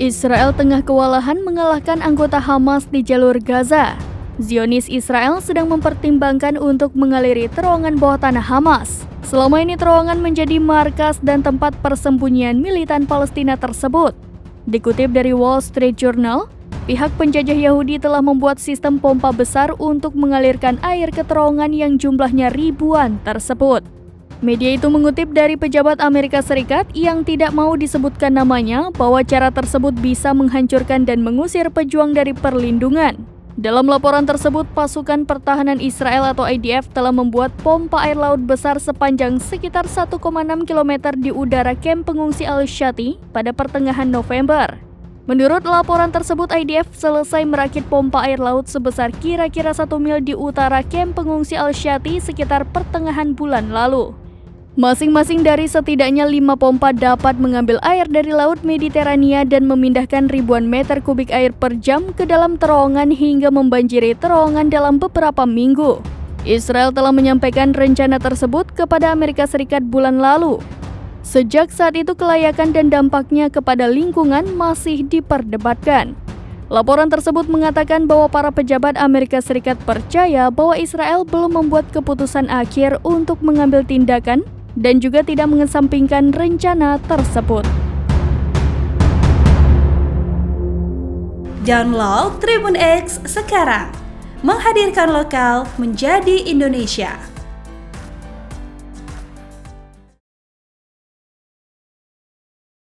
Israel tengah kewalahan mengalahkan anggota Hamas di jalur Gaza. Zionis Israel sedang mempertimbangkan untuk mengaliri terowongan bawah tanah Hamas. Selama ini terowongan menjadi markas dan tempat persembunyian militan Palestina tersebut. Dikutip dari Wall Street Journal, pihak penjajah Yahudi telah membuat sistem pompa besar untuk mengalirkan air ke terowongan yang jumlahnya ribuan tersebut. Media itu mengutip dari pejabat Amerika Serikat yang tidak mau disebutkan namanya bahwa cara tersebut bisa menghancurkan dan mengusir pejuang dari perlindungan. Dalam laporan tersebut, pasukan pertahanan Israel atau IDF telah membuat pompa air laut besar sepanjang sekitar 1,6 km di udara kamp pengungsi Al-Shati pada pertengahan November. Menurut laporan tersebut, IDF selesai merakit pompa air laut sebesar kira-kira 1 mil di utara kamp pengungsi Al-Shati sekitar pertengahan bulan lalu. Masing-masing dari setidaknya 5 pompa dapat mengambil air dari Laut Mediterania dan memindahkan ribuan meter kubik air per jam ke dalam terowongan hingga membanjiri terowongan dalam beberapa minggu. Israel telah menyampaikan rencana tersebut kepada Amerika Serikat bulan lalu. Sejak saat itu kelayakan dan dampaknya kepada lingkungan masih diperdebatkan. Laporan tersebut mengatakan bahwa para pejabat Amerika Serikat percaya bahwa Israel belum membuat keputusan akhir untuk mengambil tindakan dan juga tidak mengesampingkan rencana tersebut. Download Tribun X sekarang, menghadirkan lokal menjadi Indonesia.